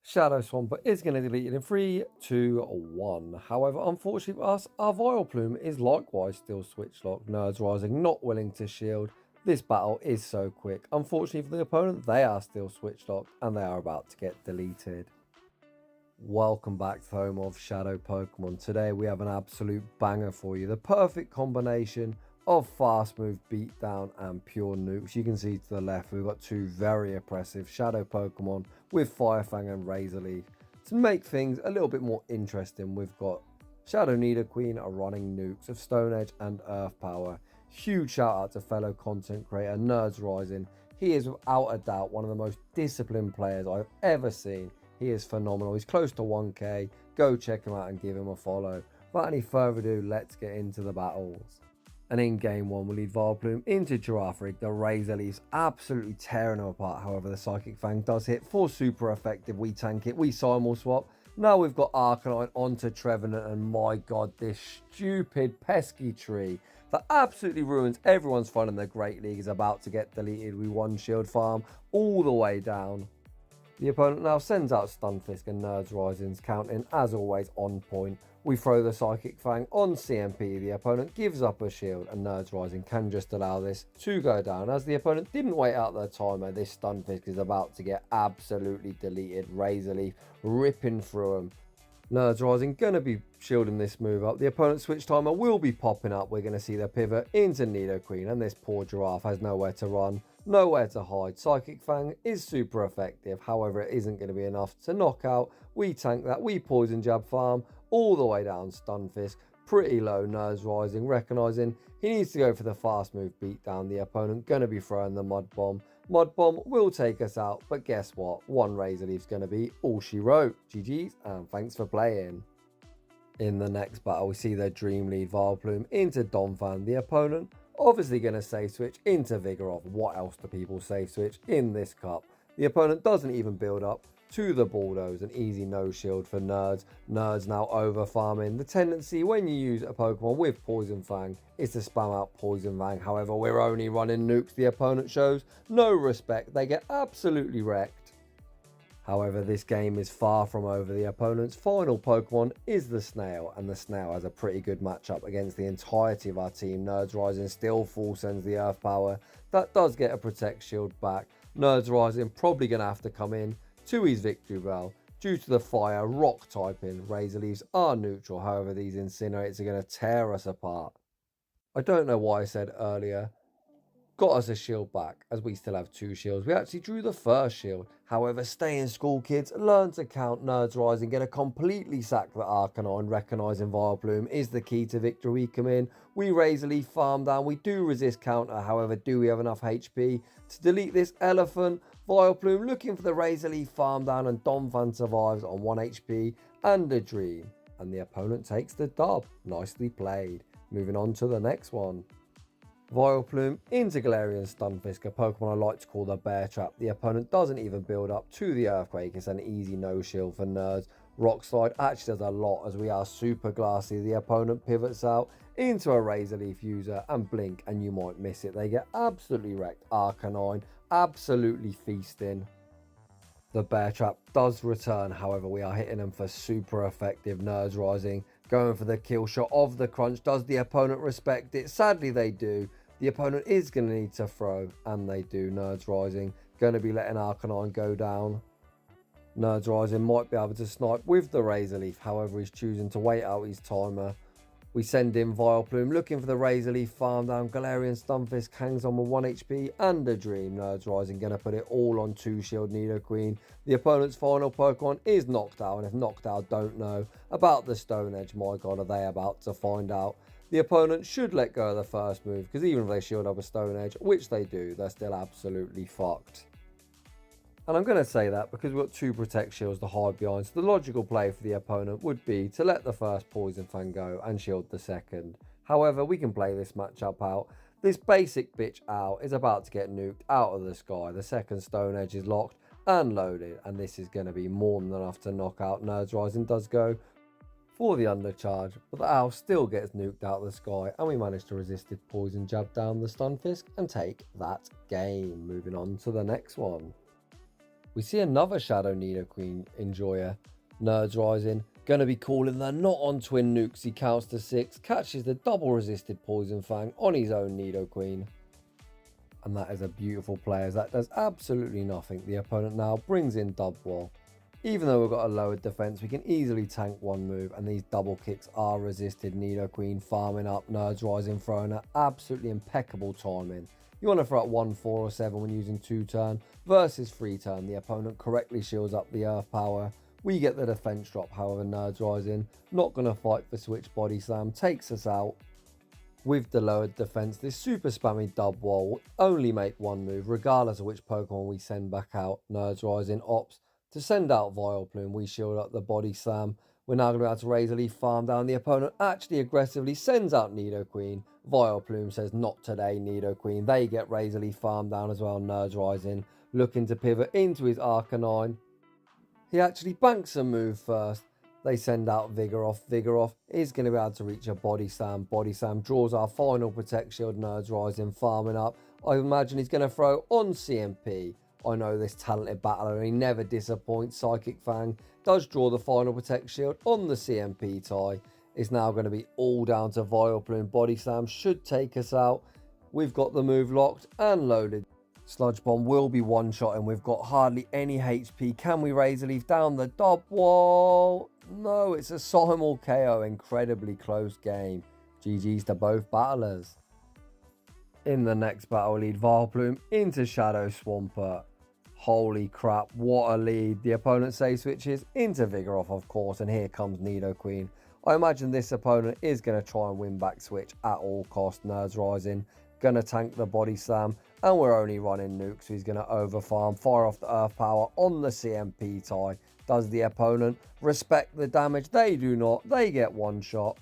Shadow Swamper is going to delete it in 3, 2, 1. However, unfortunately for us, our Vileplume is likewise still switch locked. Nerds Rising not willing to shield. This battle is so quick. Unfortunately for the opponent, they are still switch locked and they are about to get deleted. Welcome back to the home of Shadow Pokemon. Today we have an absolute banger for you. The perfect combination of fast move, beatdown and pure nukes. You can see to the left we've got two very oppressive Shadow Pokemon with Fire Fang and Razor Leaf. To make things a little bit more interesting, we've got Shadow Nidoqueen running nukes of Stone Edge and Earth Power. Huge shout out to fellow content creator Nerds Rising. He is without a doubt one of the most disciplined players I've ever seen. He is phenomenal. He's close to 1k. Go check him out and give him a follow. Without any further ado, let's get into the battles. And in game 1, we lead Vileplume into Giraffe. The Razor Leafs absolutely tearing him apart. However, the Psychic Fang does hit for super effective. We tank it. We Simul Swap. Now we've got Arcanine onto Trevenant. And my god, this stupid pesky tree that absolutely ruins everyone's fun in the Great League is about to get deleted. We one shield farm all the way down. The opponent now sends out Stunfisk and Nerds Rising's counting as always on point. We throw the Psychic Fang on CMP, the opponent gives up a shield and Nerds Rising can just allow this to go down. As the opponent didn't wait out their timer, this Stunfisk is about to get absolutely deleted. Razor Leaf ripping through him. Nerds Rising going to be shielding this move up. The opponent's switch timer will be popping up. We're going to see the pivot into Nidoqueen and this poor Giraffe has nowhere to run. Nowhere to hide. Psychic Fang is super effective. However, it isn't going to be enough to knock out. We tank that. We poison jab farm all the way down. Stunfisk pretty low. Nerds Rising recognizing he needs to go for the fast move beat down. The opponent going to be throwing the Mud Bomb. Mud Bomb will take us out, but guess what? One Razor Leaf's going to be all she wrote. GG's and thanks for playing. In the next battle, we see their Dream Lead Vileplume into Donphan. The opponent obviously going to safe switch into Vigoroth. What else do people safe switch in this cup? The opponent doesn't even build up to the Bulldoze. An easy no shield for Nerds. Nerds now over farming. The tendency when you use a Pokemon with Poison Fang is to spam out Poison Fang. However, we're only running nukes. The opponent shows no respect. They get absolutely wrecked. However, this game is far from over. The opponent's final Pokemon is the Snail, and the Snail has a pretty good matchup against the entirety of our team. Nerds Rising still full sends the Earth Power. That does get a Protect Shield back. Nerds Rising probably going to have to come in to his Victory Bell. Due to the Fire Rock typing, Razor Leaves are neutral. However, these Incinerators are going to tear us apart. I don't know why I said earlier got us a shield back, as we still have two shields. We actually drew the first shield. However, stay in school, kids. Learn to count. Nerds Rising. Going to completely sack the Arcanine. Recognizing Vileplume is the key to victory. We come in. We Razor Leaf farm down. We do resist counter. However, do we have enough HP to delete this elephant? Vileplume looking for the Razor Leaf farm down, and Donphan survives on 1 HP and a dream. And the opponent takes the dub. Nicely played. Moving on to the next one. Vileplume into Galarian Stunfisk, a Pokemon I like to call the Bear Trap. The opponent doesn't even build up to the Earthquake. It's an easy no shield for Nerds. Rock Slide actually does a lot as we are super glassy. The opponent pivots out into a Razor Leaf user and blink and you might miss it. They get absolutely wrecked. Arcanine absolutely feasting. The Bear Trap does return, however we are hitting them for super effective. Nerds Rising going for the kill shot of the crunch. Does the opponent respect it? Sadly they do. The opponent is going to need to throw, and they do. Nerds Rising going to be letting Arcanine go down. Nerds Rising might be able to snipe with the Razor Leaf, however he's choosing to wait out his timer. We send in Vileplume looking for the Razor Leaf farm down. Galarian Stunfisk hangs on with 1 HP and a dream. Nerds Rising going to put it all on 2 shield Nidoqueen. The opponent's final Pokemon is knocked out, and if knocked out don't know about the Stone Edge, my god, are they about to find out. The opponent should let go of the first move, because even if they shield up a Stone Edge, which they do, they're still absolutely fucked. And I'm going to say that because we've got 2 Protect Shields to hide behind, so the logical play for the opponent would be to let the first Poison Fang go and shield the second. However, we can play this matchup out. This basic bitch out is about to get nuked out of the sky. The second Stone Edge is locked and loaded, and this is going to be more than enough to knock out. Nerds Rising does go for the undercharge, but the owl still gets nuked out of the sky, and we manage to resist it Poison Jab down the Stunfisk and take that game. Moving on to the next one. We see another Shadow Nidoqueen enjoyer. Nerds Rising, gonna be calling the not on twin nukes. He counts to 6, catches the double resisted poison fang on his own Nidoqueen. And that is a beautiful play as that does absolutely nothing. The opponent now brings in Dub Wall. Even though we've got a lowered defense, we can easily tank one move, and these double kicks are resisted. Nidoqueen farming up, Nerds Rising throwing at absolutely impeccable timing. You want to throw at 1, 4 or 7 when using 2 turn versus 3 turn. The opponent correctly shields up the earth power. We get the defense drop, however Nerds Rising not going to fight for switch body slam, takes us out. With the lowered defense, this super spammy dub wall will only make one move regardless of which Pokemon we send back out. Nerds Rising opts to send out Vileplume. We shield up the body slam. We're now going to be able to Razor Leaf farm down. The opponent actually aggressively sends out Nidoqueen. Vileplume says not today Nidoqueen. They get Razor Leaf farm down as well. Nerds Rising looking to pivot into his Arcanine. He actually banks a move first. They send out Vigoroth. Vigoroth is going to be able to reach a Body Slam. Body Slam draws our final Protect Shield. Nerds Rising farming up. I imagine he's going to throw on CMP. I know this talented battler, he never disappoints. Psychic Fang does draw the final Protect Shield on the CMP tie. It's now going to be all down to Vileplume. Body Slam should take us out. We've got the move locked and loaded. Sludge Bomb will be one-shotting. We've got hardly any HP. Can we Razor Leaf down the dub wall? No, it's a simul KO. Incredibly close game. GG's to both battlers. In the next battle, lead Vileplume into Shadow Swampert. Holy crap, what a lead. The opponent save switches into Vigoroth, of course, and here comes Nidoqueen. I imagine this opponent is going to try and win back switch at all costs. Nerds Rising, going to tank the body slam, and we're only running nukes, so he's going to overfarm, fire off the earth power on the CMP tie. Does the opponent respect the damage? They do not. They get one shot.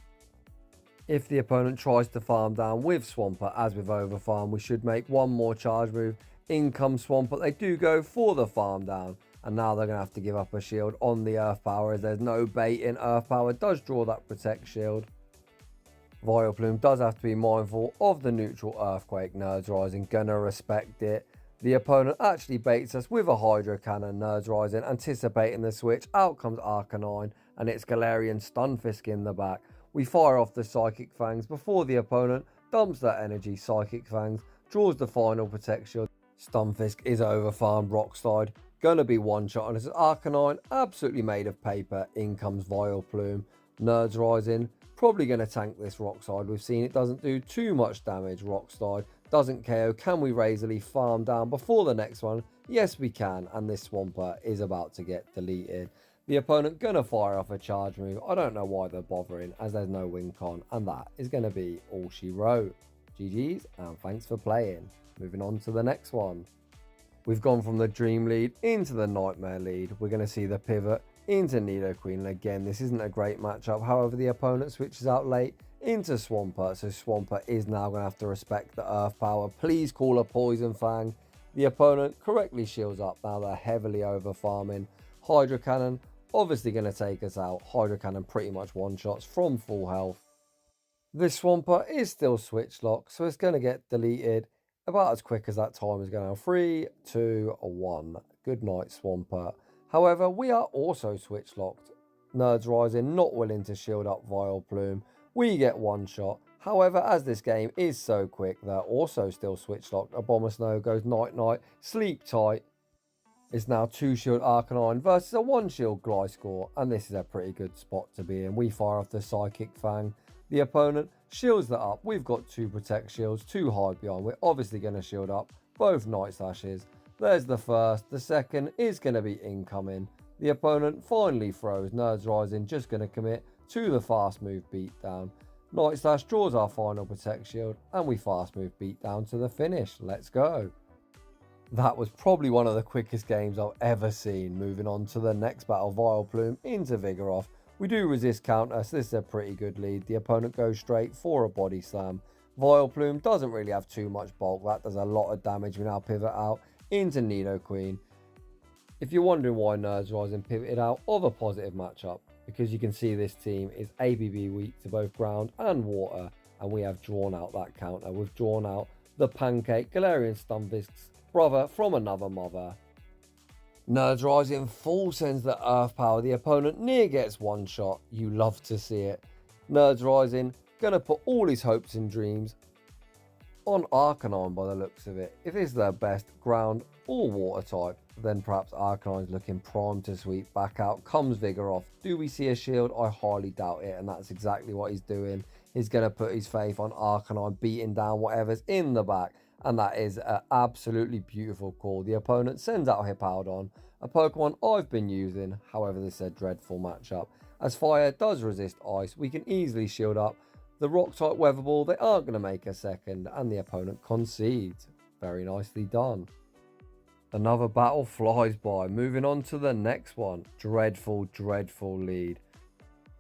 If the opponent tries to farm down with Swampert, as with overfarm, we should make one more charge move. In comes Swampert. They do go for the farm down, and now they're going to have to give up a shield on the earth power as there's no bait in. Earth power does draw that protect shield. Vileplume does have to be mindful of the neutral earthquake. Nerds Rising gonna respect it. The opponent actually baits us with a Hydro Cannon. Nerds Rising anticipating the switch. Out comes Arcanine, and it's Galarian Stunfisk in the back. We fire off the Psychic Fangs before the opponent dumps that energy. Psychic Fangs draws the final Protect Shield. Stunfisk is overfarmed. Rock Slide gonna be one shot, and this is Arcanine absolutely made of paper. In comes Vileplume. Nerds Rising probably going to tank this Rock Slide. We've seen it doesn't do too much damage. Rock Slide doesn't KO. Can we Razor Leaf farm down before the next one? Yes, we can. And this Swampert is about to get deleted. The opponent going to fire off a charge move. I don't know why they're bothering, as there's no win con. And that is going to be all she wrote. GG's, and thanks for playing. Moving on to the next one. We've gone from the Dream lead into the Nightmare lead. We're going to see the pivot into Nidoqueen, and again this isn't a great matchup. However, the opponent switches out late into Swampert, so Swampert is now going to have to respect the earth power. Please call a Poison Fang. The opponent correctly shields up. Now they're heavily over farming. Hydro Cannon obviously going to take us out. Hydro Cannon pretty much one shots from full health. This Swampert is still switch locked, so it's going to get deleted about as quick as that time is going on. 3, 2, 1. Good night, Swampert. However, we are also switch locked. Nerds Rising not willing to shield up Vileplume. We get one shot. However, as this game is so quick, they're also still switch locked. Abomasnow goes night night, sleep tight. It's now 2 shield Arcanine versus a 1 shield Gliscor, and this is a pretty good spot to be in. We fire off the Psychic Fang. The opponent shields that up. We've got 2 Protect Shields, 2 hide behind. We're obviously going to shield up both Night Slashes. There's the first. The second is going to be incoming. The opponent finally throws. Nerds Rising just going to commit to the fast move beatdown. Night Slash draws our final Protect Shield, and we fast move beatdown to the finish. Let's go. That was probably one of the quickest games I've ever seen. Moving on to the next battle, Vileplume into Vigoroth. We do resist counter, so this is a pretty good lead. The opponent goes straight for a body slam. Vileplume doesn't really have too much bulk. That does a lot of damage. We now pivot out into Nidoqueen. If you're wondering why Nerds Rising pivoted out of a positive matchup, because you can see this team is ABB weak to both ground and water, and we have drawn out that counter. We've drawn out the Pancake, Galarian Stunfisk's brother from another mother. Nerds Rising full sends the Earth Power. The opponent near gets one shot. You love to see it. Nerds Rising gonna put all his hopes and dreams on Arcanine by the looks of it. If it's their best ground or water type, then perhaps Arcanine's looking primed to sweep. Back out comes Vigoroth. Do we see a shield? I highly doubt it, and that's exactly what he's doing. He's going to put his faith on Arcanine beating down whatever's in the back, and that is an absolutely beautiful call. The opponent sends out Hippowdon, a Pokemon I've been using. However, this is a dreadful matchup. As fire does resist ice, we can easily shield up the rock type weather ball. They aren't going to make a second, and the opponent concedes. Very nicely done. Another battle flies by. Moving on to the next one. Dreadful, dreadful lead.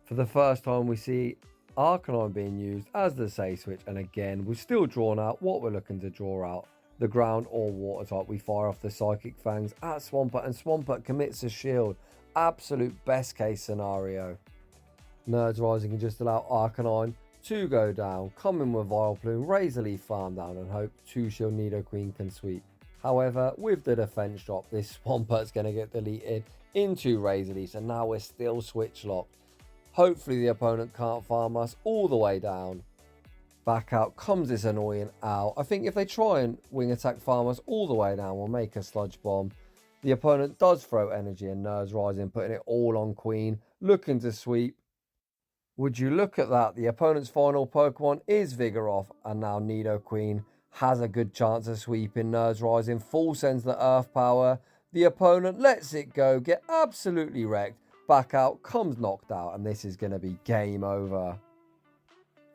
For the first time, we see Arcanine being used as the save switch, and again, we've still drawn out what we're looking to draw out. The ground or water type. We fire off the Psychic Fangs at Swampert, and Swampert commits a shield. Absolute best case scenario. Nerds Rising can just allow Arcanine to go down, come in with Vileplume, Razor Leaf farm down, and hope 2-shield Nidoqueen can sweep. However, with the defense drop, this Swampert's going to get deleted into Razor Leaf, and now we're still switch locked. Hopefully the opponent can't farm us all the way down. Back out comes this annoying owl. I think if they try and wing attack farm us all the way down, we'll make a Sludge Bomb. The opponent does throw energy, and Nerds Rising putting it all on Queen, looking to sweep. Would you look at that? The opponent's final Pokemon is Vigoroth, and now Nidoqueen has a good chance of sweeping. Nerds Rising full sends the Earth Power. The opponent lets it go, get absolutely wrecked. Back out comes knocked out, and this is going to be game over.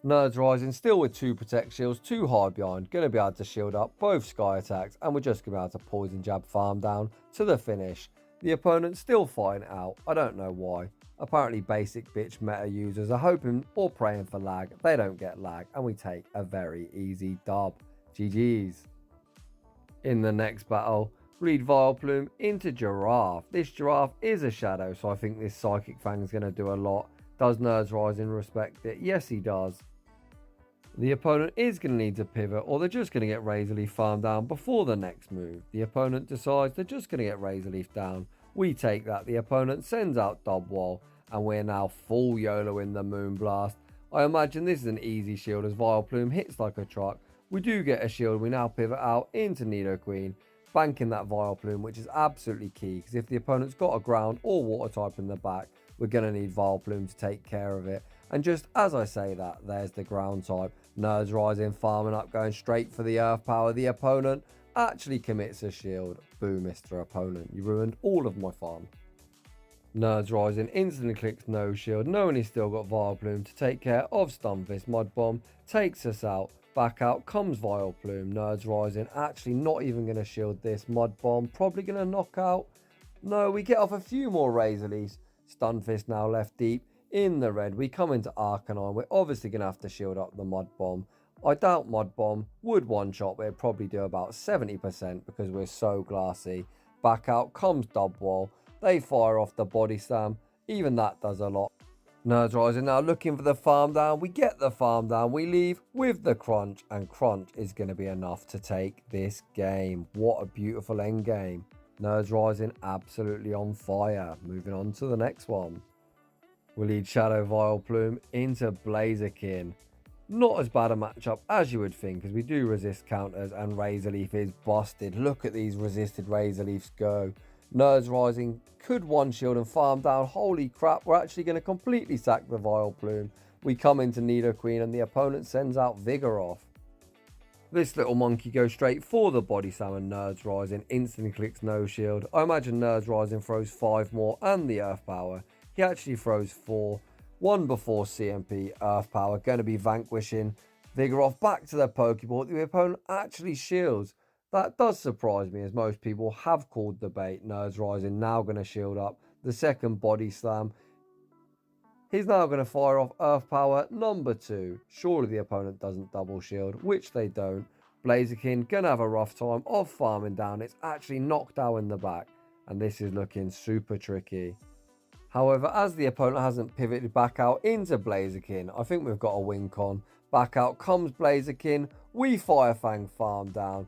Nerds Rising still with 2 Protect Shields, 2 hard behind, going to be able to shield up both Sky Attacks, and we're just going to be able to Poison Jab farm down to the finish. The opponent still fighting out, I don't know why. Apparently basic bitch meta users are hoping or praying for lag. They don't get lag, and we take a very easy dub. GG's. In the next battle, lead Vileplume into Giraffe. This Giraffe is a shadow, so I think this Psychic Fang is going to do a lot. Does Nerds Rising respect it? Yes, he does. The opponent is going to need to pivot, or they're just going to get Razor Leaf farm down before the next move. The opponent decides they're just going to get Razor Leaf down. We take that. The opponent sends out Dubwall, and we're now full YOLO in the Moonblast. I imagine this is an easy shield as Vileplume hits like a truck. We do get a shield. We now pivot out into Nidoqueen, banking that Vileplume, which is absolutely key, because if the opponent's got a ground or water type in the back, we're going to need Vileplume to take care of it. And just as I say that, there's the ground type. Nerds Rising farming up, going straight for the Earth Power. The opponent actually commits a shield. Boo, Mr. Opponent. You ruined all of my farm. Nerds Rising instantly clicks no shield, knowing he's still got Vileplume to take care of Stunfisk. Mud Bomb takes us out. Back out comes Vileplume. Nerds Rising actually not even going to shield this. Mud Bomb probably going to knock out. No, we get off a few more Razor Leafs. Stunfisk now left deep in the red. We come into Arcanine. We're obviously going to have to shield up the Mud Bomb. I doubt Mud Bomb would one-shot, but it'd probably do about 70% because we're so glassy. Back out comes Dubwall. They fire off the Body Slam. Even that does a lot. Nerds Rising now looking for the farm down. We get the farm down. We leave with the Crunch, and Crunch is going to be enough to take this game. What a beautiful end game. Nerds Rising absolutely on fire. Moving on to the next one. We lead Shadow Vileplume into Blaziken. Not as bad a matchup as you would think, as we do resist counters, and Razor Leaf is busted. Look at these resisted Razor Leafs go. Nerds Rising could one shield and farm down. Holy crap, we're actually going to completely sack the Vileplume. We come into Nidoqueen, and the opponent sends out Vigoroth. This little monkey goes straight for the Body Slam, and Nerds Rising instantly clicks no shield. I imagine Nerds Rising throws 5 more and the Earth Power. He actually throws 4. 1 before CMP, Earth Power, going to be vanquishing Vigoroth back to their Pokeball. The opponent actually shields. That does surprise me, as most people have called the bait. Nerds Rising now going to shield up the second Body Slam. He's now going to fire off Earth Power number 2. Surely the opponent doesn't double shield, which they don't. Blaziken going to have a rough time of farming down. It's actually knocked out in the back, and this is looking super tricky. However, as the opponent hasn't pivoted back out into Blaziken, I think we've got a win con. Back out comes Blaziken. We Fire Fang farm down.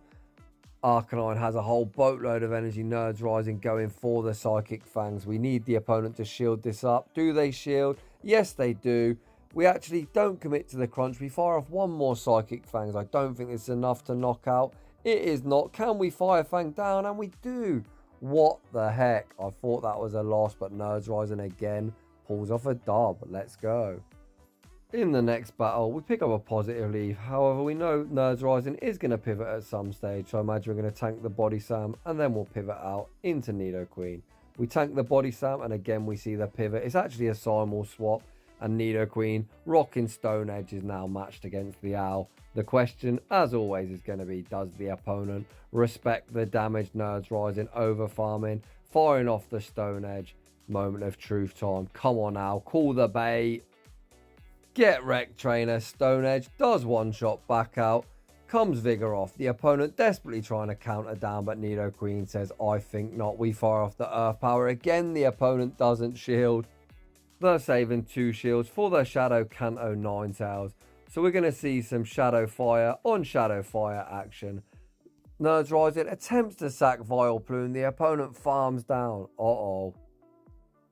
Arcanine has a whole boatload of energy. Nerds Rising going for the Psychic Fangs. We need the opponent to shield this up. Do they shield? Yes, they do. We actually don't commit to the crunch. We fire off one more Psychic Fangs. I don't think it's enough to knock out. It is not. Can we Fire Fang down? And we do. What the heck? I thought that was a loss, but Nerds Rising again pulls off a dub. Let's go. In the next battle, we pick up a positive leaf. However, we know Nerds Rising is going to pivot at some stage, so I imagine we're going to tank the Body Slam, and then we'll pivot out into Nidoqueen. We tank the Body Slam, and again we see the pivot. It's actually a Simul swap, and Nidoqueen, rocking Stone Edge, is now matched against the Owl. The question, as always, is going to be, does the opponent respect the damage Nerds Rising over farming, firing off the Stone Edge? Moment of truth time. Come on now, call the bait. Get wrecked, trainer. Stone Edge does one shot back out. Comes Vigor off. The opponent desperately trying to counter down, but Nidoqueen says, I think not. We fire off the Earth Power. Again, the opponent doesn't shield. They're saving 2 shields for their Shadow Kanto Ninetales. So we're going to see some Shadow Fire on Shadow Fire action. Nerds Rising attempts to sack Vileplume. The opponent farms down. Uh-oh.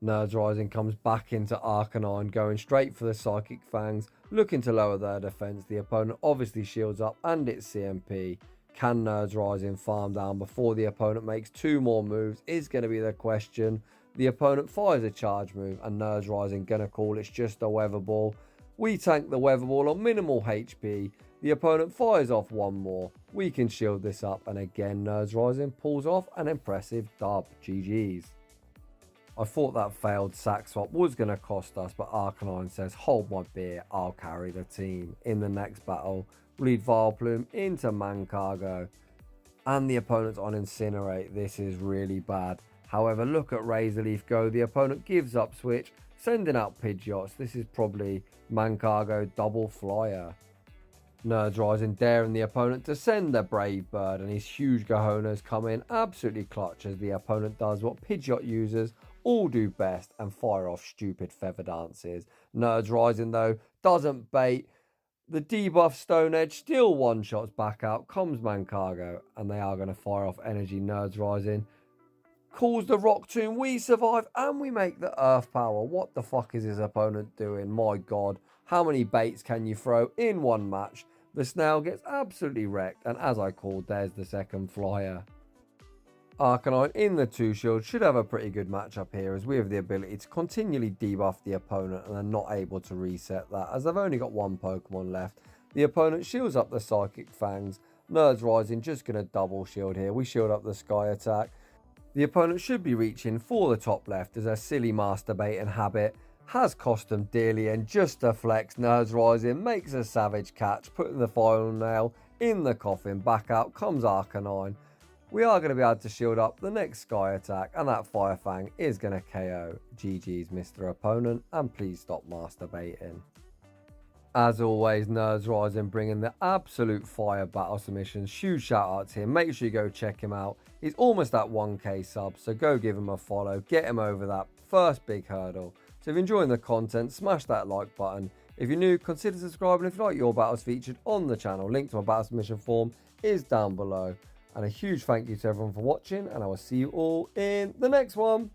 Nerds Rising comes back into Arcanine, going straight for the Psychic Fangs, looking to lower their defense. The opponent obviously shields up and it's CMP. Can Nerds Rising farm down before the opponent makes 2 more moves is going to be the question. The opponent fires a charge move and Nerds Rising going to call it's just a Weather Ball. We tank the Weather Ball on minimal HP. The opponent fires off 1 more. We can shield this up, and again Nerds Rising pulls off an impressive dub. GG's. I thought that failed sack swap was going to cost us, but Arcanine says, hold my beer, I'll carry the team. In the next battle, lead Vileplume into Mancargo, and the opponent's on Incinerate. This is really bad. However, look at Razor Leaf go. The opponent gives up switch, sending out Pidgeots. This is probably Mancargo double flyer. Nerds Rising daring the opponent to send a Brave Bird, and his huge cojones come in absolutely clutch as the opponent does what Pidgeot users all do best and fire off stupid feather dances. Nerds Rising though doesn't bait. The debuff Stone Edge still one-shots back out. Comes Mancargo and they are going to fire off energy. Nerds Rising calls the Rock Tomb. We survive and we make the Earth Power. What the fuck is his opponent doing? My god. How many baits can you throw in one match? The Snail gets absolutely wrecked, and as I called, there's the second flyer. Arcanine in the 2 shield should have a pretty good matchup here, as we have the ability to continually debuff the opponent and are not able to reset that, as they've only got 1 Pokemon left. The opponent shields up the Psychic Fangs. Nerds Rising just going to double shield here. We shield up the Sky Attack. The opponent should be reaching for the top left, as their silly masturbating habit has cost them dearly, and just to flex, Nerds Rising makes a savage catch, putting the final nail in the coffin. Back out comes Arcanine. We are going to be able to shield up the next Sky Attack, and that Fire Fang is going to KO. GG's, Mr. Opponent, and please stop masturbating. As always, Nerds Rising bringing the absolute fire battle submissions. Huge shout out to him. Make sure you go check him out. He's almost at 1k subs, so go give him a follow. Get him over that first big hurdle. So if you're enjoying the content, smash that like button. If you're new, consider subscribing if you like your battles featured on the channel. Link to my battle submission form is down below. And a huge thank you to everyone for watching, and I will see you all in the next one.